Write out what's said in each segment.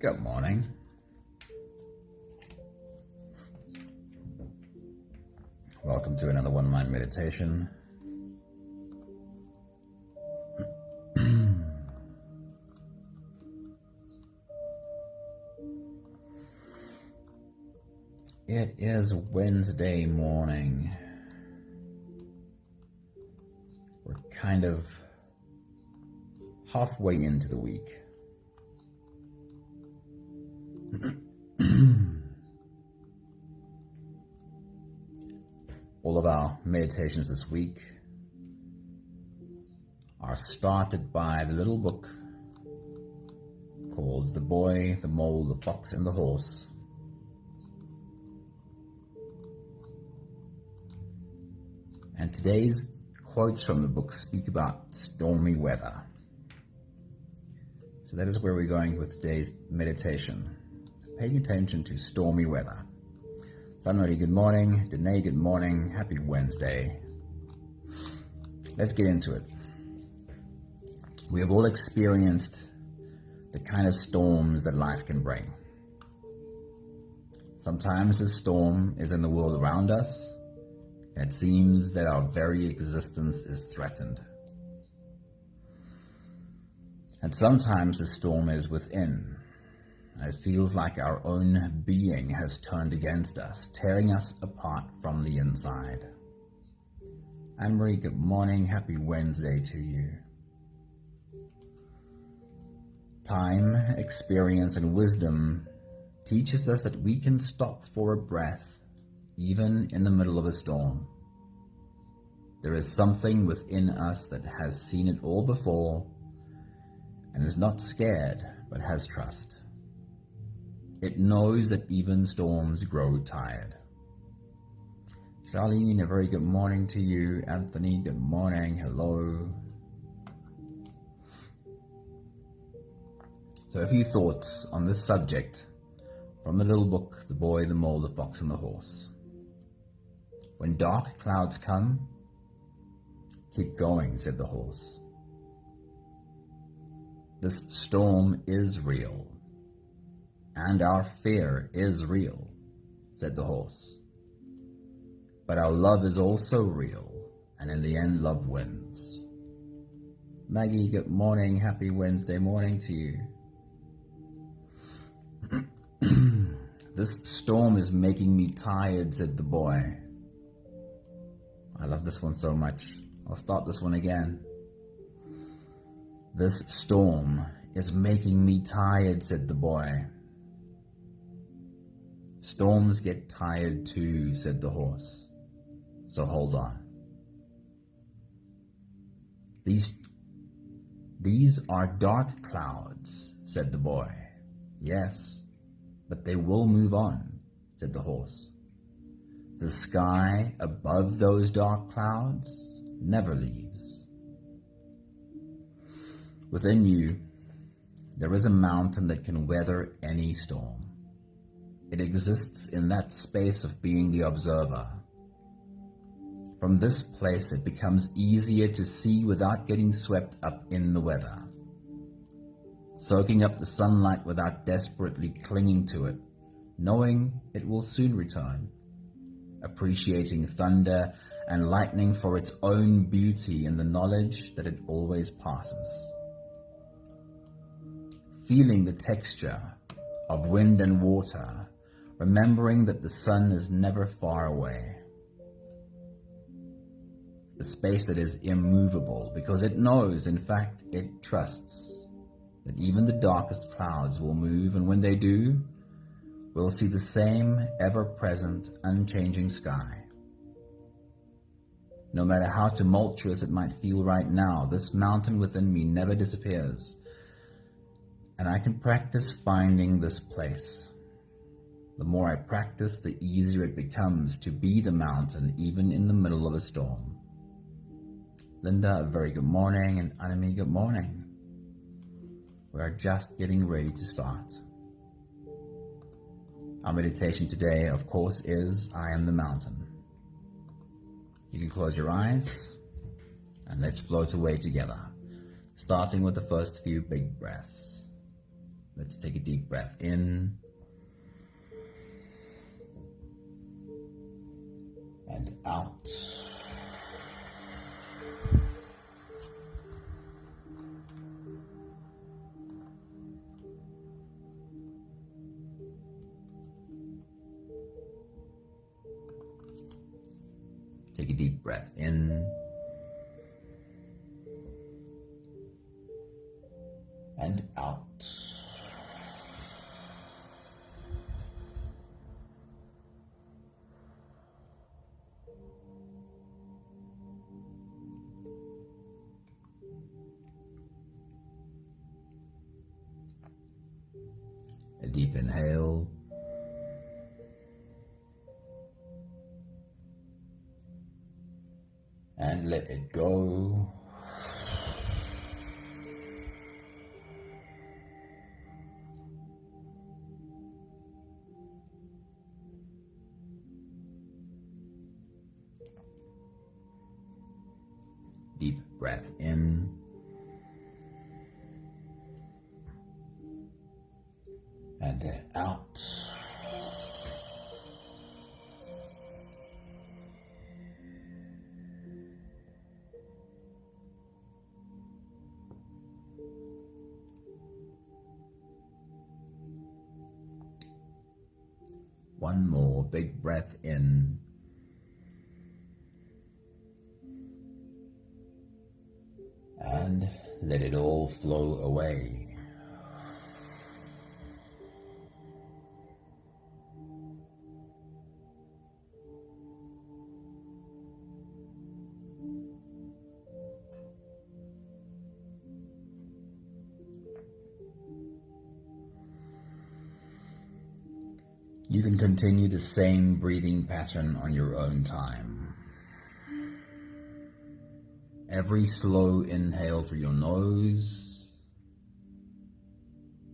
Good morning. Welcome to another one-mind meditation. It is Wednesday morning. We're kind of halfway into the week. All of our meditations this week are started by the little book called The Boy, the Mole, the Fox, and the Horse. And today's quotes from the book speak about stormy weather. So that is where we're going with today's meditation. Paying attention to stormy weather. Sunray, good morning. Danae, good morning. Happy Wednesday. Let's get into it. We have all experienced the kind of storms that life can bring. Sometimes the storm is in the world around us, and it seems that our very existence is threatened. And sometimes the storm is within. It feels like our own being has turned against us, tearing us apart from the inside. Anne-Marie, good morning. Happy Wednesday to you. Time, experience, and wisdom teaches us that we can stop for a breath, even in the middle of a storm. There is something within us that has seen it all before and is not scared, but has trust. It knows that even storms grow tired. Charlene, a very good morning to you. Anthony, good morning. Hello. So a few thoughts on this subject from the little book, The Boy, the Mole, the Fox, and the Horse. When dark clouds come, keep going, said the horse. This storm is real. And our fear is real, said the horse. But our love is also real, and in the end, love wins. Maggie, good morning. Happy Wednesday morning to you. This storm is making me tired, said the boy. I love this one so much. I'll start this one again. This storm is making me tired, said the boy. Storms get tired too, said the horse. So hold on. These are dark clouds, said the boy. Yes, but they will move on, said the horse. The sky above those dark clouds never leaves. Within you, there is a mountain that can weather any storm. It exists in that space of being the observer. From this place, it becomes easier to see without getting swept up in the weather. Soaking up the sunlight without desperately clinging to it, knowing it will soon return. Appreciating thunder and lightning for its own beauty and the knowledge that it always passes. Feeling the texture of wind and water, remembering that the sun is never far away. The space that is immovable because it knows, in fact, it trusts that even the darkest clouds will move, and when they do, we'll see the same ever-present, unchanging sky. No matter how tumultuous it might feel right now, this mountain within me never disappears, and I can practice finding this place. The more I practice, the easier it becomes to be the mountain, even in the middle of a storm. Linda, a very good morning, and Anami, good morning. We are just getting ready to start. Our meditation today, of course, is I am the mountain. You can close your eyes, and let's float away together, starting with the first few big breaths. Let's take a deep breath in and out. Take a deep breath in and out. A deep inhale. And let it go. Deep breath in. And out. One more big breath in. And let it all flow away. You can continue the same breathing pattern on your own time. Every slow inhale through your nose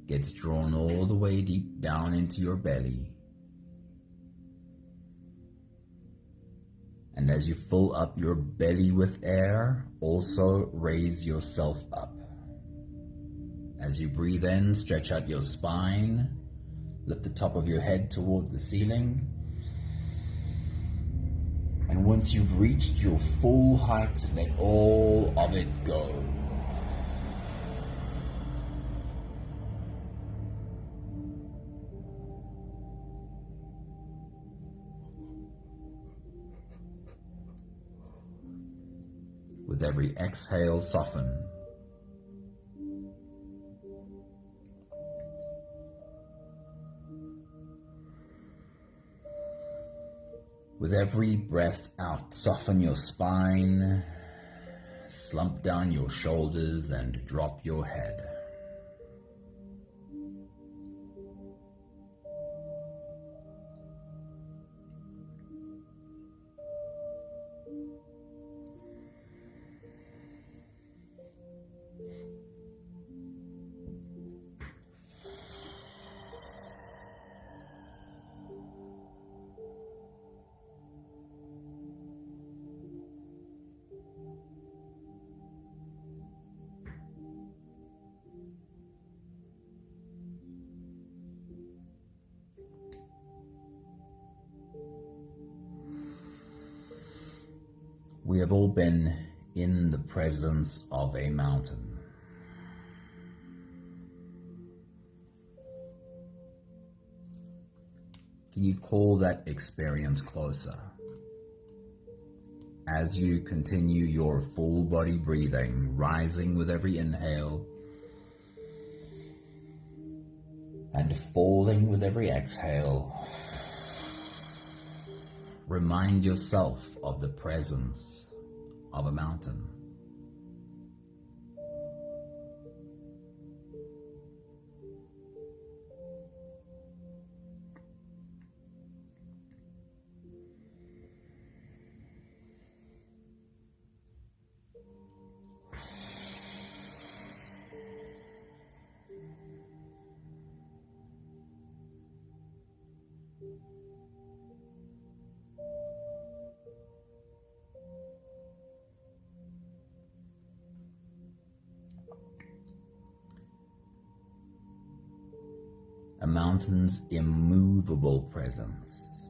gets drawn all the way deep down into your belly. And as you fill up your belly with air, also raise yourself up. As you breathe in, stretch out your spine. Lift the top of your head toward the ceiling. And once you've reached your full height, let all of it go. With every exhale, soften. With every breath out, soften your spine, slump down your shoulders, and drop your head. We have all been in the presence of a mountain. Can you call that experience closer? As you continue your full body breathing, rising with every inhale and falling with every exhale, remind yourself of the presence of a mountain. a mountain's immovable presence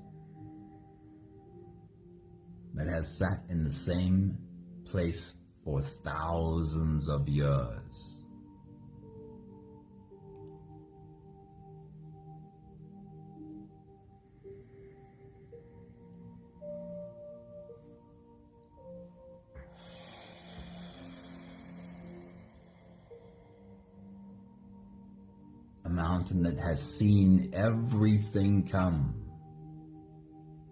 that has sat in the same place for thousands of years. A mountain that has seen everything come,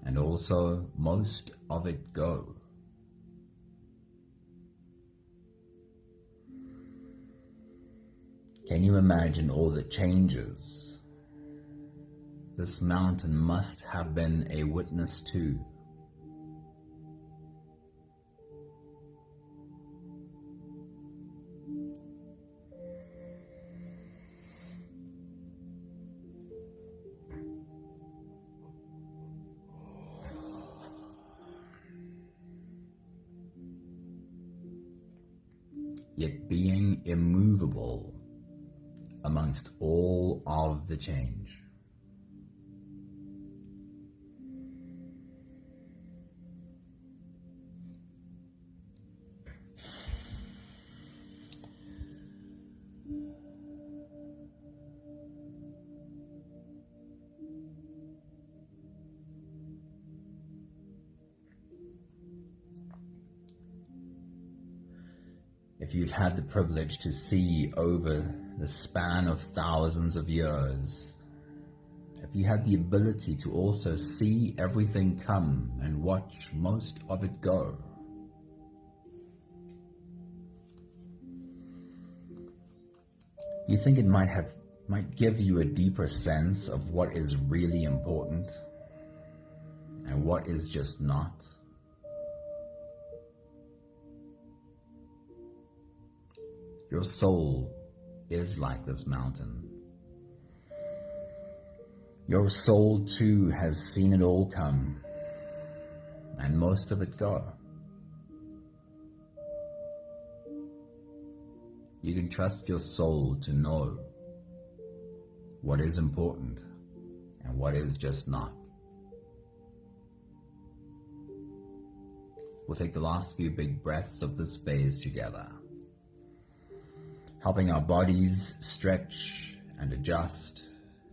and also most of it go. Can you imagine all the changes this mountain must have been a witness to? Yet being immovable amongst all of the change. If you've had the privilege to see over the span of thousands of years, if you had the ability to also see everything come and watch most of it go, you think it might give you a deeper sense of what is really important and what is just not? Your soul is like this mountain. Your soul too has seen it all come, and most of it go. You can trust your soul to know what is important and what is just not. We'll take the last few big breaths of this phase together, helping our bodies stretch and adjust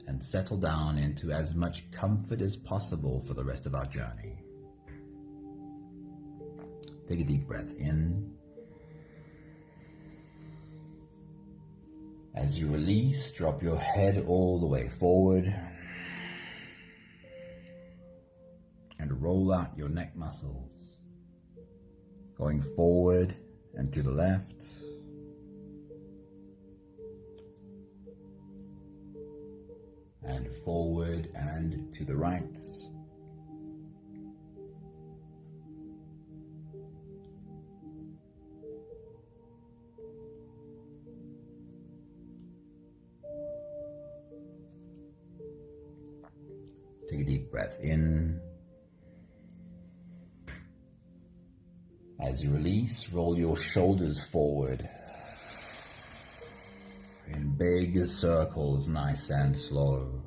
and settle down into as much comfort as possible for the rest of our journey. Take a deep breath in. As you release, drop your head all the way forward and roll out your neck muscles, going forward and to the left, and forward and to the right. Take a deep breath in. As you release, roll your shoulders forward in big circles, nice and slow.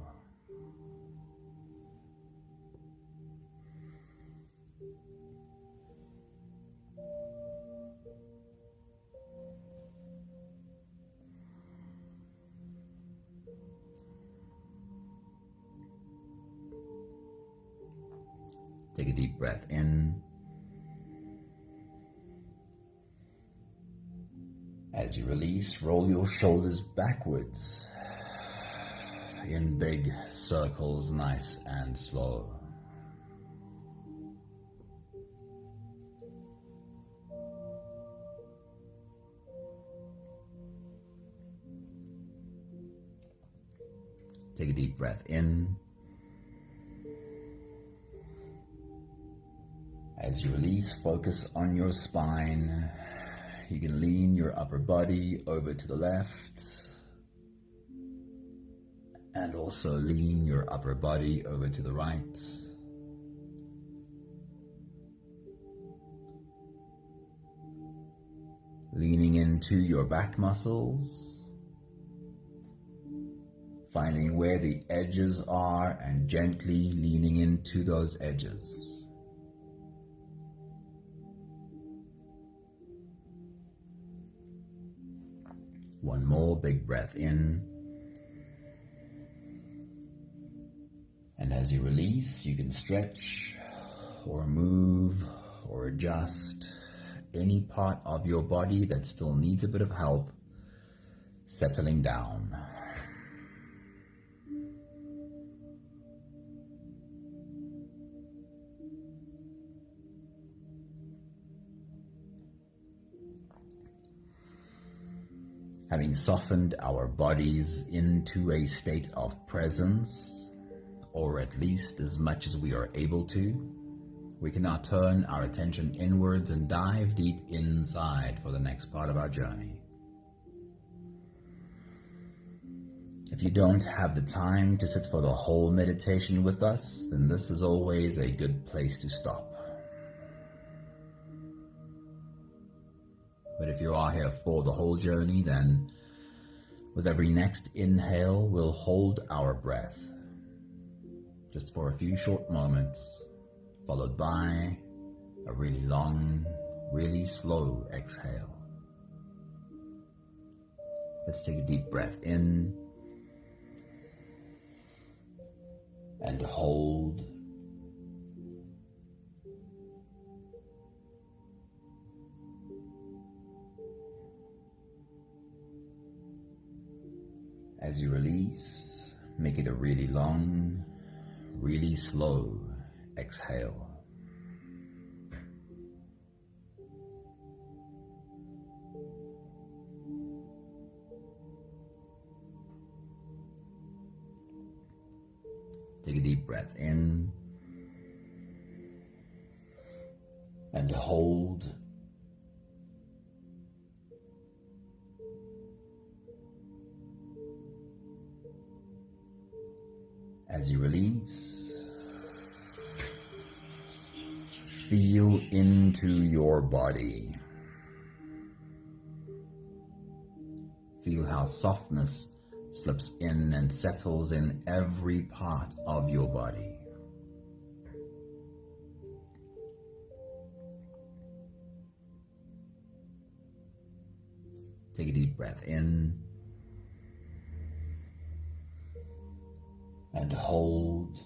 Take a deep breath in. As you release, roll your shoulders backwards in big circles, nice and slow. Take a deep breath in. As you release, focus on your spine. You can lean your upper body over to the left and also lean your upper body over to the right. Leaning into your back muscles, finding where the edges are and gently leaning into those edges. One more big breath in. And as you release, you can stretch or move or adjust any part of your body that still needs a bit of help settling down. Having softened our bodies into a state of presence, or at least as much as we are able to, we can now turn our attention inwards and dive deep inside for the next part of our journey. If you don't have the time to sit for the whole meditation with us, then this is always a good place to stop. But if you are here for the whole journey, then with every next inhale, we'll hold our breath just for a few short moments, followed by a really long, really slow exhale. Let's take a deep breath in and hold. As you release, make it a really long, really slow exhale. Take a deep breath in and hold. As you release, feel into your body. Feel how softness slips in and settles in every part of your body. Take a deep breath in and hold.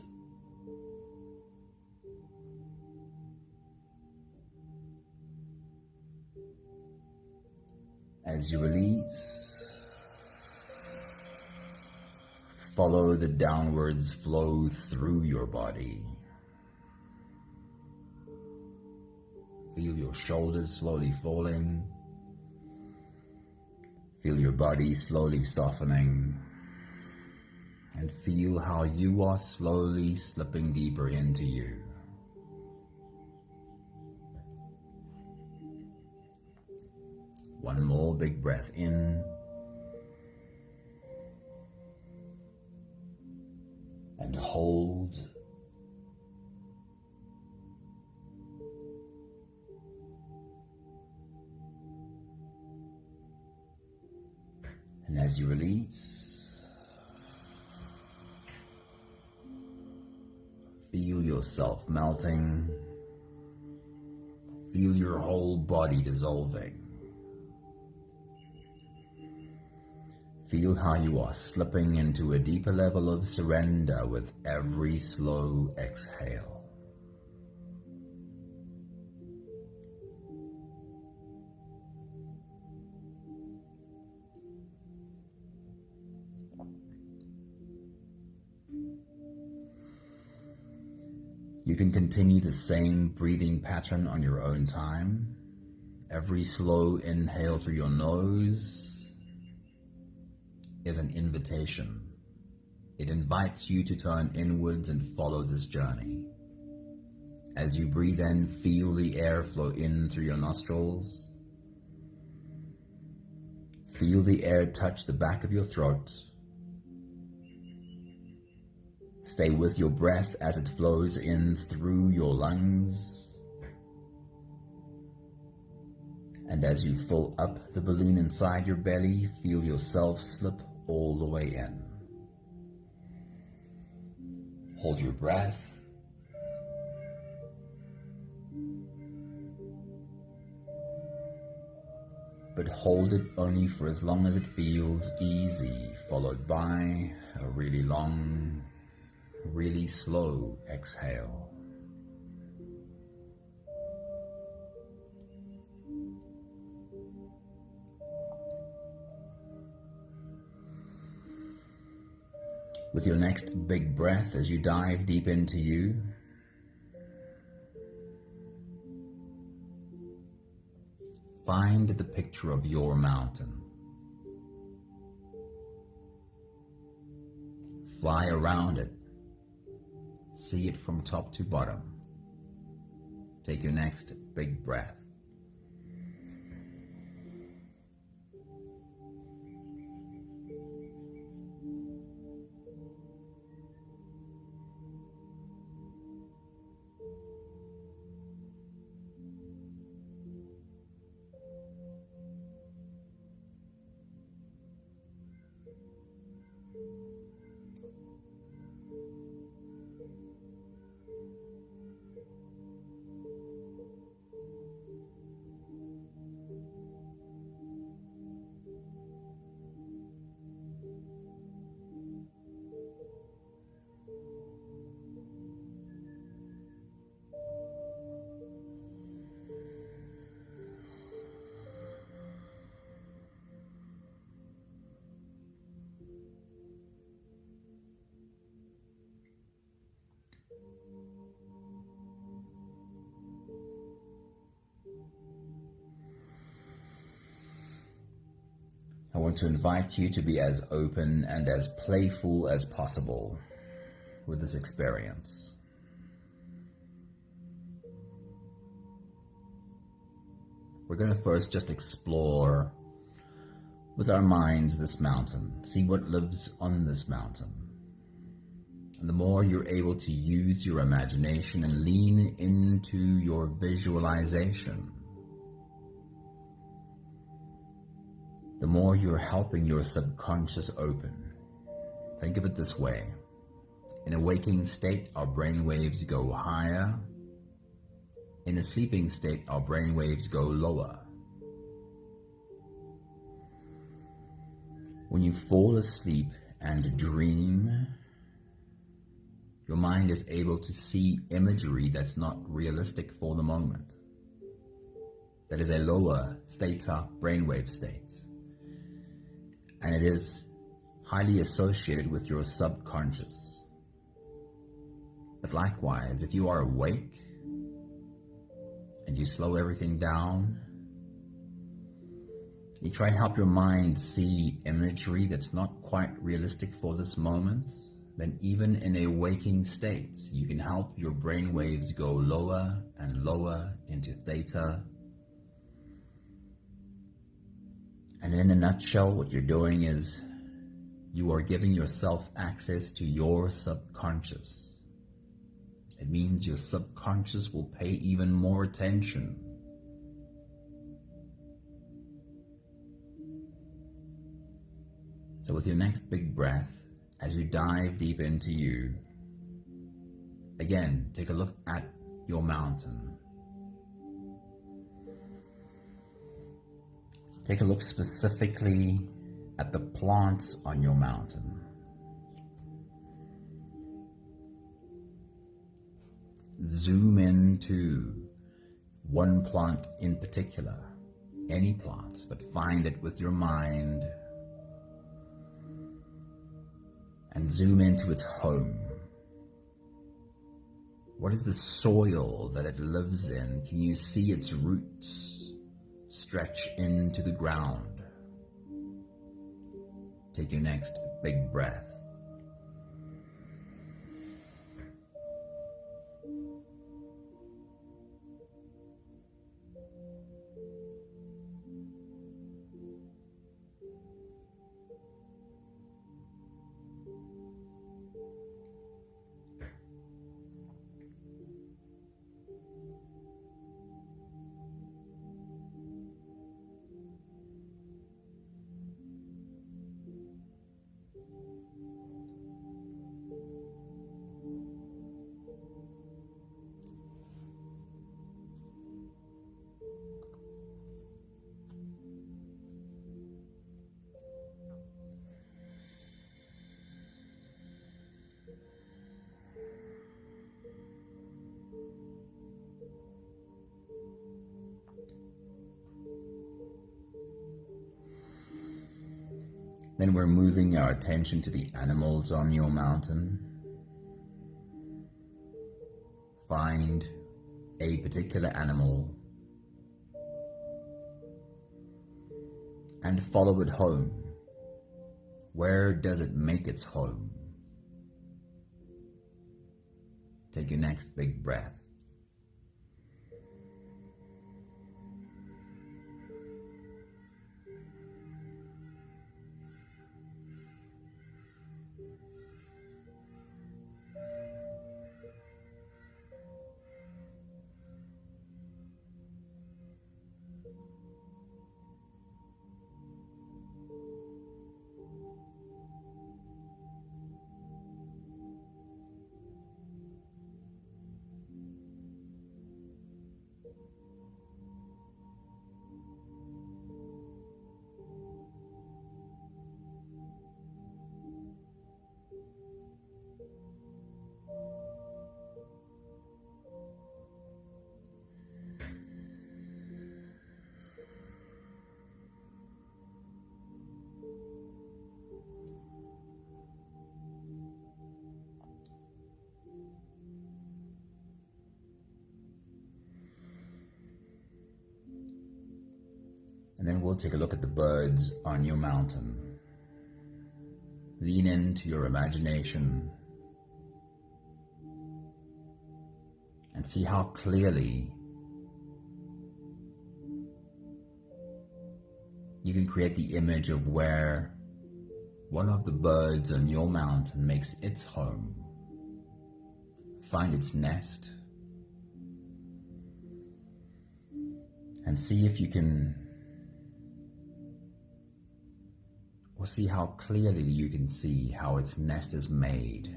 As you release, follow the downwards flow through your body. Feel your shoulders slowly falling. Feel your body slowly softening. And feel how you are slowly slipping deeper into you. One more big breath in. And hold. And as you release, feel yourself melting. Feel your whole body dissolving. Feel how you are slipping into a deeper level of surrender with every slow exhale. You can continue the same breathing pattern on your own time. Every slow inhale through your nose is an invitation. It invites you to turn inwards and follow this journey. As you breathe in, feel the air flow in through your nostrils. Feel the air touch the back of your throat. Stay with your breath as it flows in through your lungs. And as you fill up the balloon inside your belly, feel yourself slip all the way in. Hold your breath. But hold it only for as long as it feels easy, followed by a really long, really slow exhale. With your next big breath, as you dive deep into you, find the picture of your mountain. Fly around it. See it from top to bottom. Take your next big breath. I want to invite you to be as open and as playful as possible with this experience. We're going to first just explore with our minds this mountain, see what lives on this mountain. And the more you're able to use your imagination and lean into your visualization, the more you're helping your subconscious open. Think of it this way. In a waking state, our brain waves go higher. In a sleeping state, our brain waves go lower. When you fall asleep and dream, your mind is able to see imagery that's not realistic for the moment. That is a lower theta brainwave state. And it is highly associated with your subconscious. But likewise, if you are awake and you slow everything down, you try and help your mind see imagery that's not quite realistic for this moment, then even in a waking state, you can help your brain waves go lower and lower into theta. And in a nutshell, what you're doing is you are giving yourself access to your subconscious. It means your subconscious will pay even more attention. So with your next big breath, as you dive deep into you, again, take a look at your mountain. Take a look specifically at the plants on your mountain. Zoom into one plant in particular, any plant, but find it with your mind and zoom into its home. What is the soil that it lives in? Can you see its roots stretch into the ground? Take your next big breath. Then we're moving our attention to the animals on your mountain. Find a particular animal and follow it home. Where does it make its home? Take your next big breath. And then we'll take a look at the birds on your mountain. Lean into your imagination and see how clearly you can create the image of where one of the birds on your mountain makes its home. Find its nest and see if you can, or see how clearly you can see how its nest is made.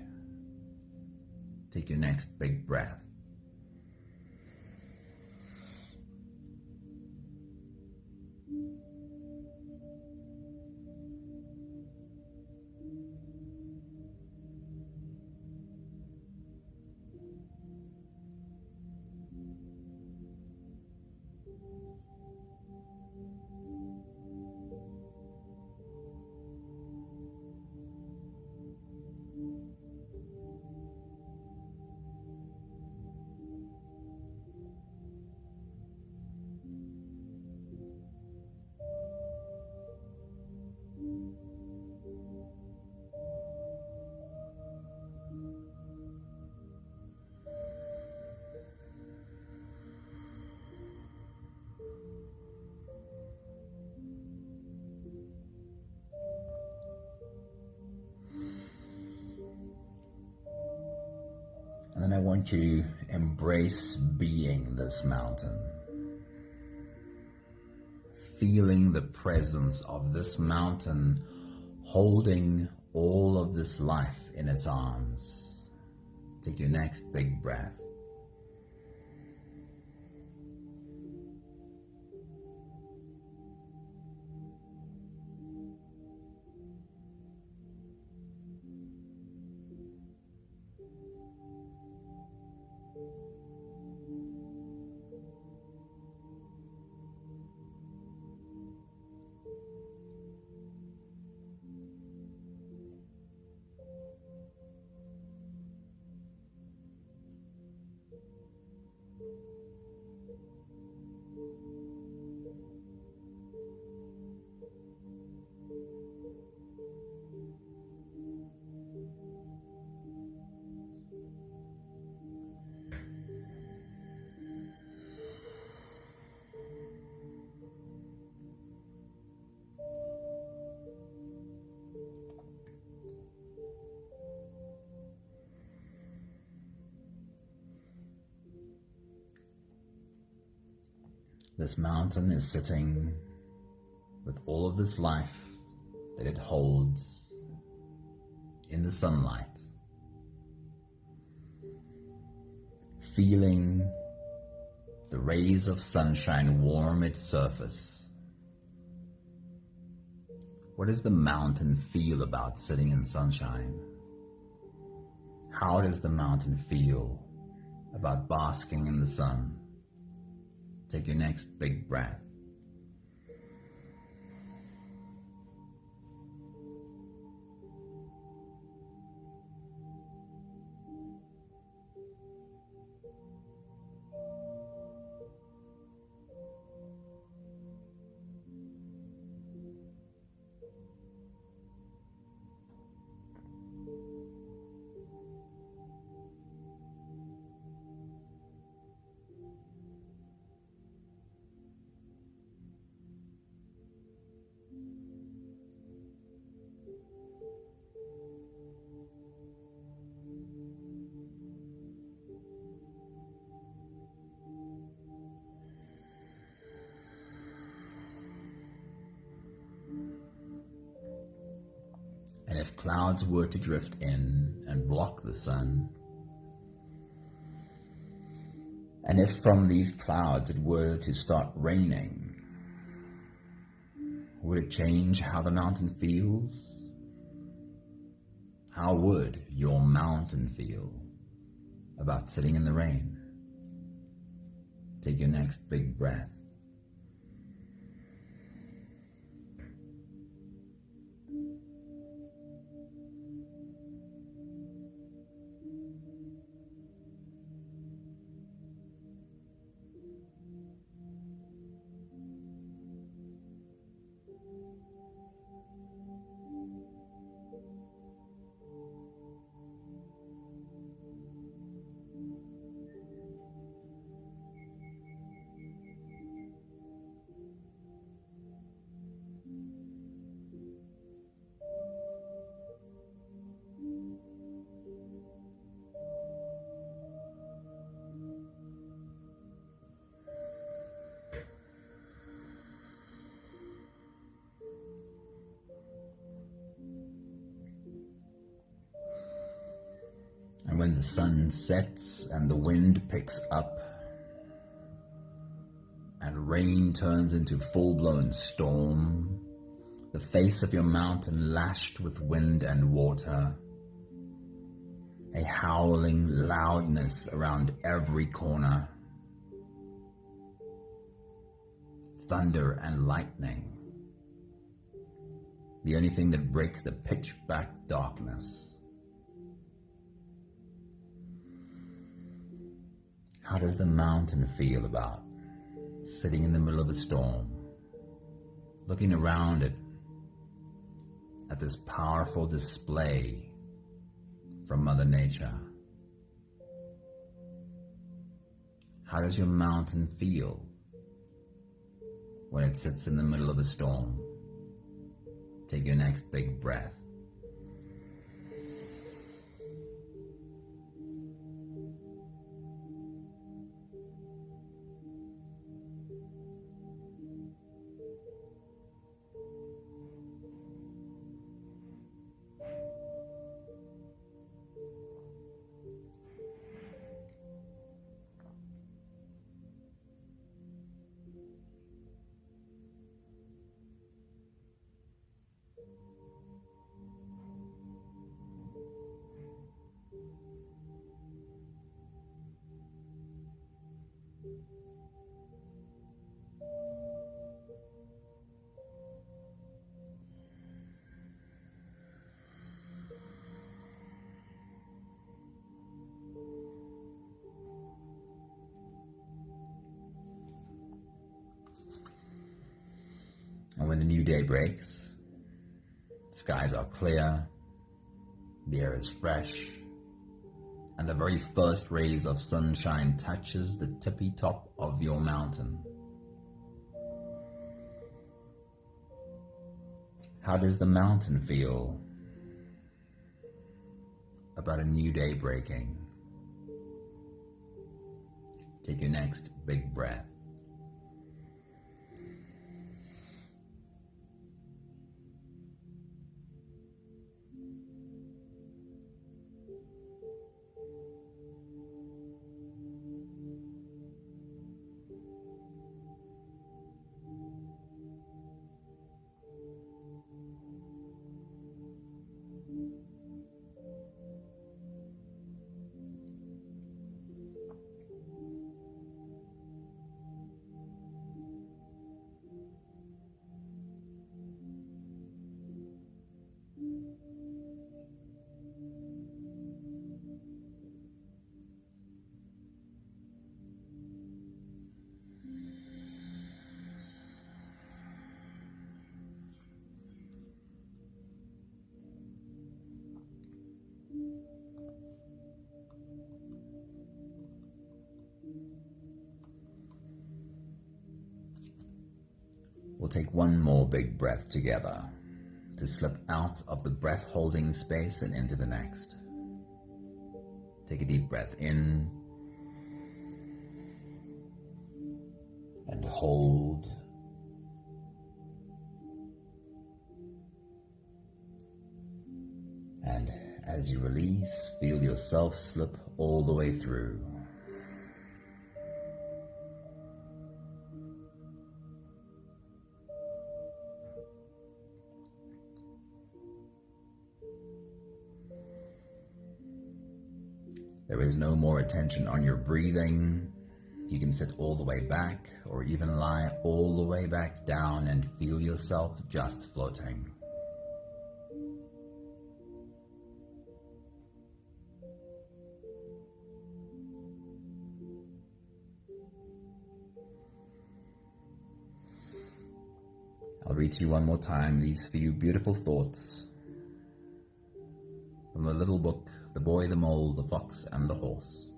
Take your next big breath. And then I want you to embrace being this mountain. Feeling the presence of this mountain holding all of this life in its arms. Take your next big breath. This mountain is sitting with all of this life that it holds in the sunlight, feeling the rays of sunshine warm its surface. What does the mountain feel about sitting in sunshine? How does the mountain feel about basking in the sun? Take your next big breath. And if clouds were to drift in and block the sun, and if from these clouds it were to start raining, would it change how the mountain feels? How would your mountain feel about sitting in the rain? Take your next big breath. And when the sun sets and the wind picks up and rain turns into full-blown storm, the face of your mountain lashed with wind and water, a howling loudness around every corner, thunder and lightning, the only thing that breaks the pitch-black darkness. How does the mountain feel about sitting in the middle of a storm, looking around at this powerful display from Mother Nature? How does your mountain feel when it sits in the middle of a storm? Take your next big breath. And when the new day breaks, skies are clear, the air is fresh, and the very first rays of sunshine touches the tippy top of your mountain. How does the mountain feel about a new day breaking? Take your next big breath. We'll take one more big breath together to slip out of the breath-holding space and into the next. Take a deep breath in and hold. And as you release, feel yourself slip all the way through. There is no more attention on your breathing. You can sit all the way back or even lie all the way back down and feel yourself just floating. I'll read to you one more time these few beautiful thoughts from the little book, The Boy, the Mole, the Fox, and the Horse.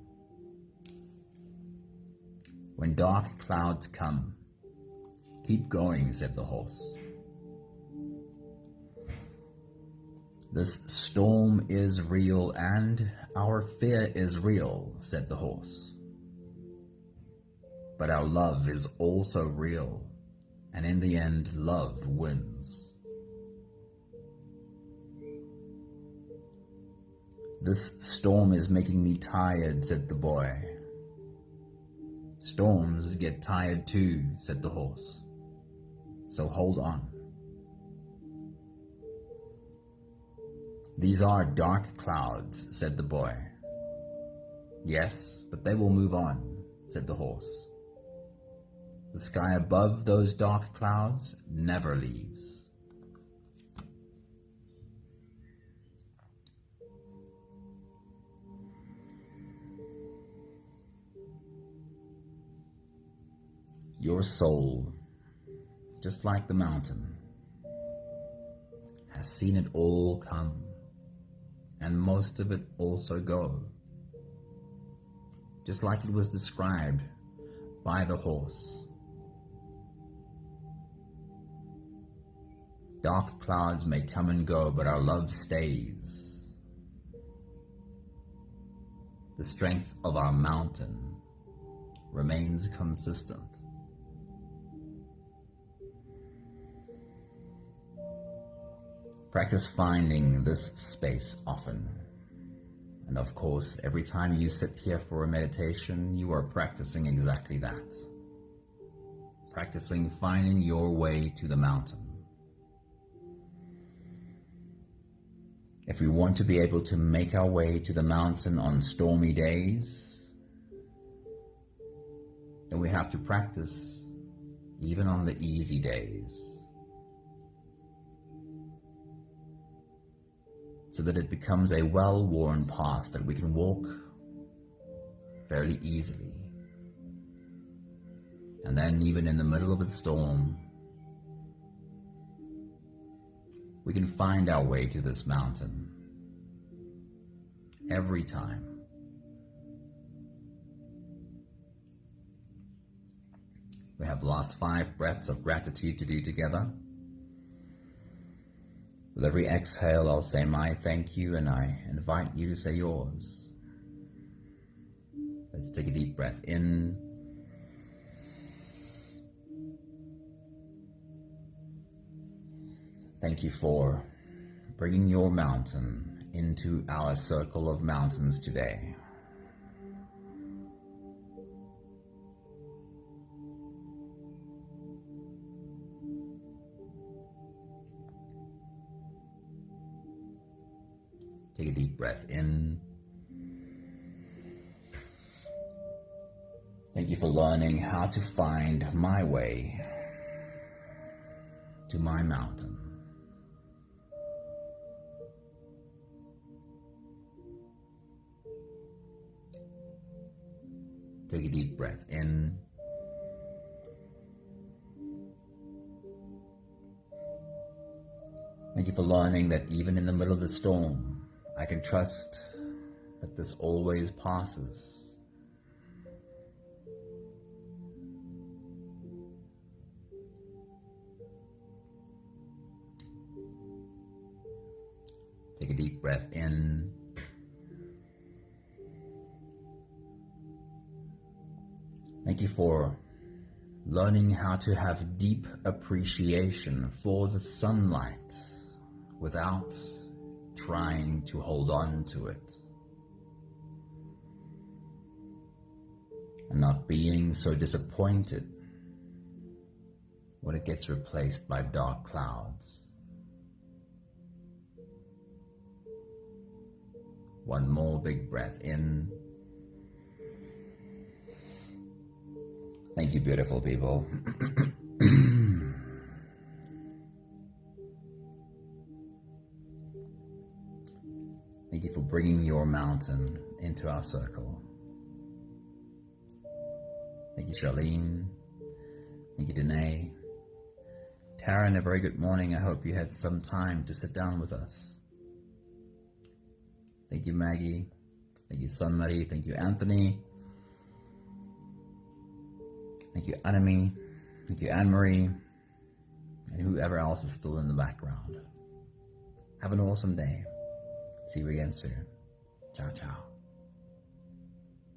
When dark clouds come, keep going, said the horse. This storm is real and our fear is real, said the horse. But our love is also real, and in the end, love wins. This storm is making me tired, said the boy. Storms get tired too, said the horse. So hold on. These are dark clouds, said the boy. Yes, but they will move on, said the horse. The sky above those dark clouds never leaves. Your soul, just like the mountain, has seen it all come, and most of it also go, just like it was described by the horse. Dark clouds may come and go, but our love stays. The strength of our mountain remains consistent. Practice finding this space often. And of course, every time you sit here for a meditation, you are practicing exactly that. Practicing finding your way to the mountain. If we want to be able to make our way to the mountain on stormy days, then we have to practice even on the easy days, so that it becomes a well-worn path that we can walk fairly easily. And then even in the middle of a storm, we can find our way to this mountain every time. We have the last 5 breaths of gratitude to do together. With every exhale, I'll say my thank you, and I invite you to say yours. Let's take a deep breath in. Thank you for bringing your mountain into our circle of mountains today. Take a deep breath in. Thank you for learning how to find my way to my mountain. Take a deep breath in. Thank you for learning that even in the middle of the storm, I can trust that this always passes. Take a deep breath in. Thank you for learning how to have deep appreciation for the sunlight without trying to hold on to it, and not being so disappointed when it gets replaced by dark clouds. One more big breath in. Thank you, beautiful people. Thank you for bringing your mountain into our circle. Thank you, Charlene. Thank you, Danae. Taryn, a very good morning. I hope you had some time to sit down with us. Thank you, Maggie. Thank you, Sunmarie. Thank you, Anthony. Thank you, Anami. Thank you, Anne-Marie. And whoever else is still in the background. Have an awesome day. See you again soon. Ciao, ciao.